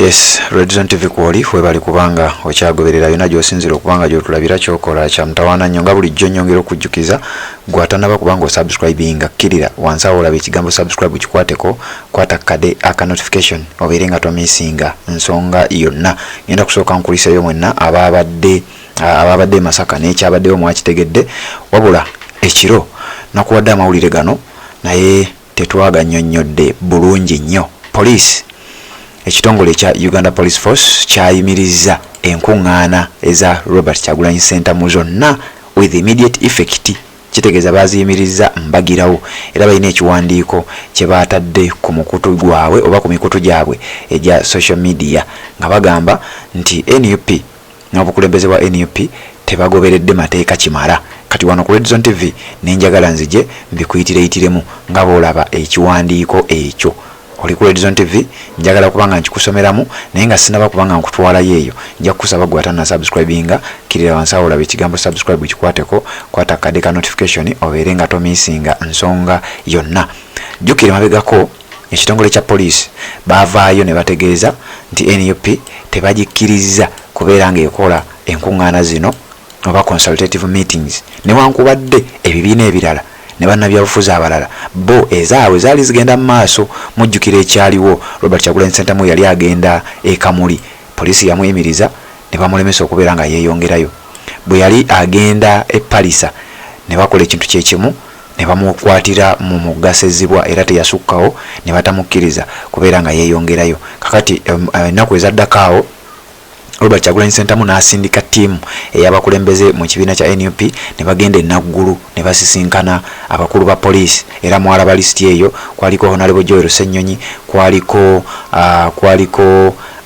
Yes, Red Zone TV kwoli webali kubanga okyagoberera yona gyosinzira okubanga gyotulabira kyokola kya mutawana nnyo nga bulijjo nnyongera okujjukiza gwatanaba kubanga osubscribinga kkirira wansi awo olaba ekigambo subscribe kikwateko kwata kade aka notification obeere nga tomisinga nsonga yonna. Ngenda kusooka nkuliseyo mwenna ababadde Masaka n'ekyabaddewo mwakitegedde wabula ekiro nakuwadde amawulire gano naye tetwagannyonnyodde bulungi nnyo. Police ekitongole kya Uganda Police Force kyayimiriza enkuŋŋaana eza Robert Kyagulanyi Center mu zonna with immediate effect. Kitegeeza baziyimiriza mbagirawo era balina ekiwandiiko kye baatadde ku mukutu gwabwe oba ku mikutu gyabwe egya social media nga bagamba nti NUP n'obukulembeze bwa NUP tebagoberedde mateeka kimala. Kati wano ku Red Zone TV nenjagala nzije mbikuyitireyitiremu nga boolaba ekiwandiiko ekyo. Oli ku Red Zone TV njagala kubanga nkikusomeramu naye nga sinaba kubanga nkutwalayo eyo nja kusaba gwata na subscribinga kirira wansi awo olaba ekigambo subscribe kikwateko kwata kade ka notification obeere nga tomisinga nsonga yonna. Jjukira mabegako ekitongole kya police baavaayo ne bategeeza nti NUP tebagikkiriza kubeera ng'ekola enkuŋŋaana zino oba consultative meetings newankubadde ebibiina ebirala ne bannabyabufuzi abalala bo ezaabwe zaali zigenda mu maaso. Mujjukira ekyaliwo Robert Kyagulanyi Center mu yali agenda ekamuli, poliisi yamuyimiriza ne bamulemesa okubeera nga yeeyongerayo. Bwe yali agenda epalisa ne bakola ekintu kyekimu ne bamukwatira mu mugasezibwa era teyasukkawo ne batamukkiriza kubeera nga yeeyongerayo. Kakati ennaku ezaddakaawo Robert Kyagulanyi Center mu n'asindika ttiimu ey'abakulembeze mu kibiina kya NUP ne bagenda enaggulu ne basisinkana abakulu ba poliisi era mwalaba lisiti eyo kwaliko Honorable Joel Ssennyonyi, kwaliko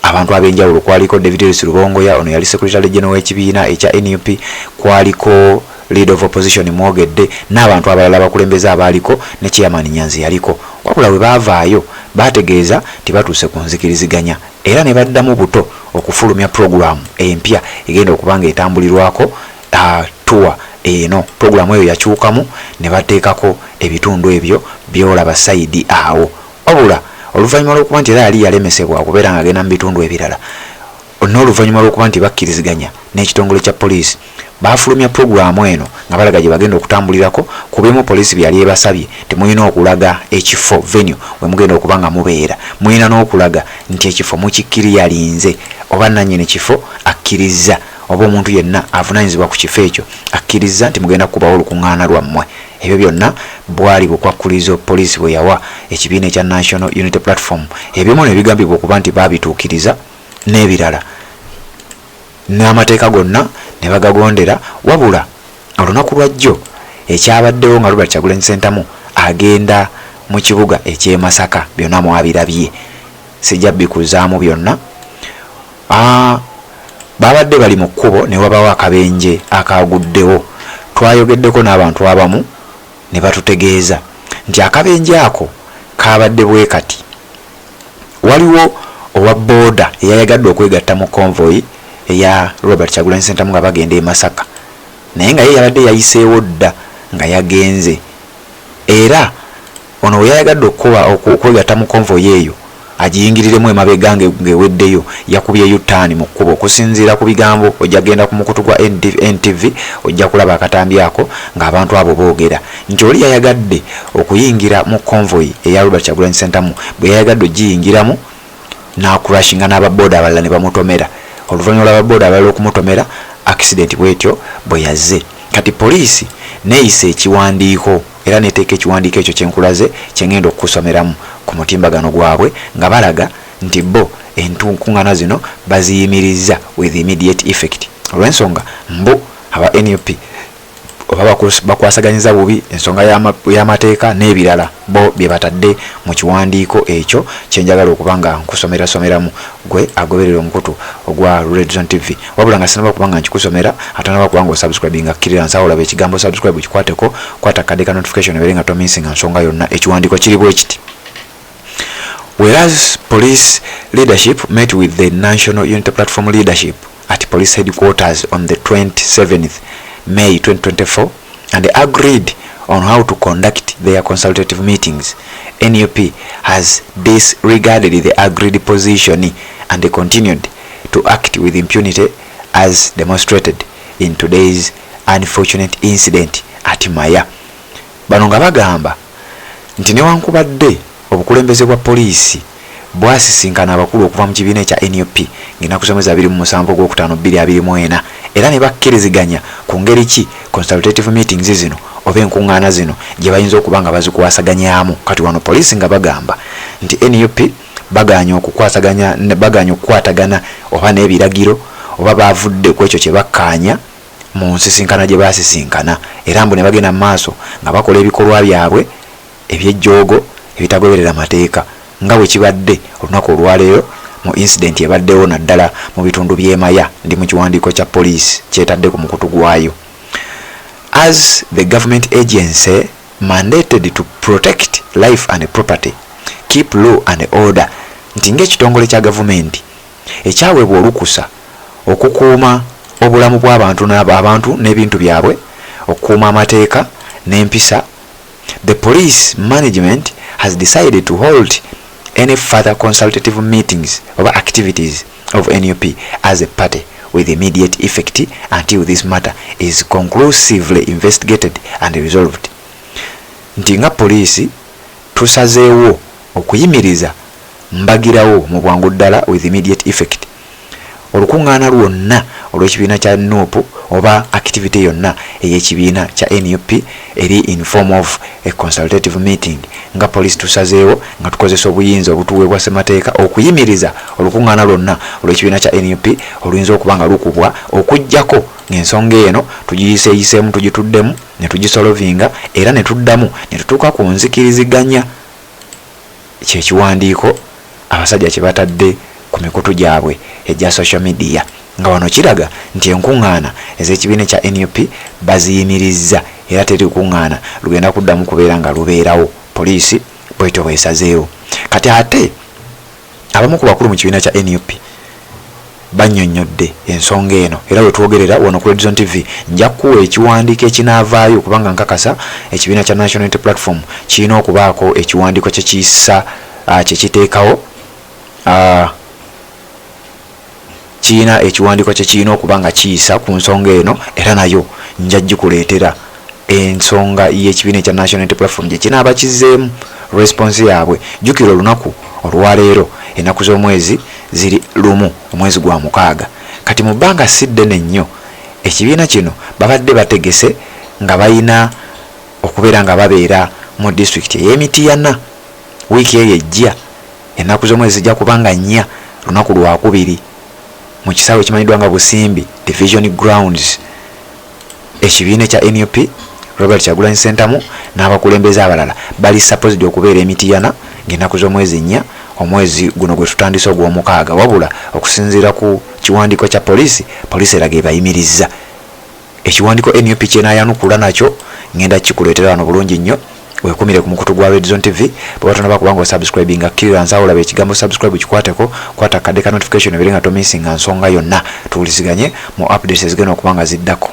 abantu ab'enjawulo, kwaliko David Rubongoya ono yali Secretary General w'ekibiina ekya NUP, kwaliko Leader of Opposition Mwogedde n'abantu abalala abakulembeze abaaliko ne Chairman Nyanzi yaliko. Wabula bwe baavaayo baategeeza tibatuuse ku nzikiriziganya era ne baddamu buto okufulumya program empya egenda okubanga etambulirwako tour eno. Program eyo yakyukamu ne bateekako ebitundu ebyo byolaba side awo. Wabula oluvannyuma lw'okuba nti era yali yalemesebwa okubeera nga agenda mu bitundu ebirala n'oluvannyuma lw'okuba nti bakkiriziganya n'ekitongole kya poliisi baafulumya programu eno nga balaga gye bagenda okutambulirako. Ku bimu poliisi byali ebasabye temulina okulaga ekifo venue we mugenda okuba nga mubeera, mulina n'okulaga nti ekifo mukikkiriyalinze oba nannyini kifo akkiriza oba omuntu yenna avunaanyizibwa ku kifo ekyo akkiriza nti mugenda kubawo olukuŋŋaana lwammwe. Ebyo byonna bwali bukwakkulizo poliisi bwe yawa ekibiina ekya National Unity Platform. Ebimu ne bigambibwa okuba nti baabituukiriza n'ebirala n'amateeka gonna ne bagagondera. Wabula olunaku lwajjo ekyabaddewo nga Robert Kyagulanyi Center mu agenda mu kibuga eky'e Masaka byonna mwabirabye, sijja bikuzaamu byonna. Babadde bali mu kkubo ne wabawo akabenje akaguddewo. Twayogeddeko n'abantu abamu ne batutegeeza nti akabenje ako kabadde bwe kati. Waliwo owa booda eyayagadde okwegatta mu convoy eya Robert Kyagulanyi Center nga bagenda e Masaka naye nga ye yabadde yayiseewo dda nga yagenze era ono we yayagadde okwegatta mu convoy eyo agiyingiriremu emabega ng'eweddeyo yakubyeyo ttaani mu kkubo. Okusinziira ku bigambo ojja genda ku mukutu gwa NTV ojja kulaba akatambi ako ng'abantu abo boogera nti oli yayagadde okuyingira mu convoy eya Robert Kyagulanyi Center mu bwe yayagadde ogiyingiramu n'akurashinga n'ababooda abalala ne bamutomera. Oluvannyuma lw'ababooda abalala okumutomera accident bwetyo bwe yazze. Kati poliisi neeyisa ekiwandiiko era neteeka ekiwandiiko ekyo kyenkulaze kyengenda okukusomeramu ku mutimbagano gwabwe nga balaga nti bo enkuŋŋaana zino baziyimiriza with immediate effect. Olw'ensonga mbu aba NUP oba bakwasaganyiza bubi ensonga y'amateeka n'ebirala bo bye batadde mu kiwandiiko ekyo kyenjagala okuba nga nkusomeramu gwe agoberera omukutu ogwa Red Zone TV. Wabula nga sinaba kuba nga nkikusomera ate naba kuba nga osubscribinga kkirira nsawo olaba ekigambo subscribe kikwateko kwata kade ka notification ebeere nga tomisinga nsonga yonna. Ekiwandiiko kiri bwe kiti: Whereas police leadership met with the National Unity Platform leadership at police headquarters on the 27th May 2024 and agreed on how to conduct their consultative meetings, NUP has disregarded the agreed position and they continued to act with impunity as demonstrated in today's unfortunate incident at Maya. Bano nga bagamba nti newankubadde obukulembeze bwa poliisi bwasisinkana abakulu okuva mu kibiina kya NUP ng'ennaku z'omwezi 27 gw'okutaano 2024 era ne bakkiriziganya ku ngeri ki consultative meetings zino oba enkuŋŋaana zino gye bayinza okuba nga bazikuwasaganyaamu. Kati wano poliisi nga bagamba nti NUP baganya okukwatagana oba n'ebiragiro oba bavudde ku ekyo kye bakkaanya mu nsisinkana gye basisinkana, era mbu ne bagenda mu maaso nga bakola ebikolwa byabwe eby'ejjoogo ebitagoberera mateeka nga bwe kibadde olunaku olwaleero mu incident ebaddewo naddala mu bitundu by'Emaya. Ndi mu kiwandiiko kya poliisi kyetadde ku mukutu gwayo. As the government agency mandated to protect life and property, keep law and order, nti ng'ekitongole kya gavumenti ekyaweebwa olukusa okukuuma obulamu bw'abantu n'ebintu byabwe, okukuuma amateeka n'empisa, the police management has decided to hold any further consultative meetings or activities of NUP as a party with immediate effect until this matter is conclusively investigated and resolved. Nti nga poliisi tusazeewo okuyimiriza mbagirawo mu bwangu ddala with immediate effect olukuŋŋaana lwonna olw'ekibiina kya NUP oba activity yonna ey'ekibiina kya NUP eri in form of a consultative meeting. Nga poliisi tusazeewo nga tukozesa obuyinza obutuweebwa ssemateeka okuyimiriza olukuŋŋaana lwonna olw'ekibiina kya NUP oluyinza okuba nga lukubwa okuggyako ng'ensonga eno tugiyiseeyiseemu tugituddemu ne tugisolovinga era ne tuddamu ne tutuuka ku nzikiriziganya. Kyekiwandiiko abasajja kye batadde ku mikutu gyabwe egya social media nga wano kiraga nti enkuŋŋaana ez'ekibiina kya NUP baziyimirizza era teri kuŋŋaana lugenda kuddamu kubeera nga lubeerawo. Poliisi bwetyo bwesazeewo. Kati ate abamu ku bakulu mu kibiina kya NUP bannyonnyodde ensonga eno era bwe twogerera wano ku Redzone TV nja kuwa ekiwandiiko ekinaavaayo kubanga nkakasa ekibiina kya National Unity Platform kirina okubaako ekiwandiiko kyekiyisa kyekiteekawo kiina ekiwandiiko kye kirina okuba nga kiyisa ku nsonga eno era nayo nja gikuleetera ensonga y'ekibiina kya National Unity Platform gye kinaaba kizzeemu response yaabwe. Jjukira olunaku olwaleero ennaku z'omwezi ziri 1 omwezi gwa 6. Kati mu bbanga si ddene nnyo ekibiina kino babadde bategese nga bayina okubeera nga babeera mu district ey'Emityana wiiki eyo ejja ennaku z'omwezi zijja kubanga 4 lunaku lwa 2 mu kisaawe ekimanyiddwa nga Busimbi Division Grounds. Ekibiina kya NUP Robert Kyagulanyi Ssentamu n'abakulembeze abalala bali supposed okubeera Emityana ng'ennaku z'omwezi 4 omwezi guno gwe tutandise ogw'omukaaga, wabula okusinziira ku kiwandiiko kya poliisi eraga ebayimirizza. Ekiwandiiko NUP kyenaayanukula nakyo ngenda kikuleetera wano bulungi nnyo. Wekumire ku mukutu gwa Redzone TV bw'otonaba kubanga osubscribinga kkirira nsawo olaba ekigambo subscribe kikwateko kwata kadde ka notification ebirenga to missing nsonga yonna tuwuliziganye mu updates ezigenda okuba nga ziddako.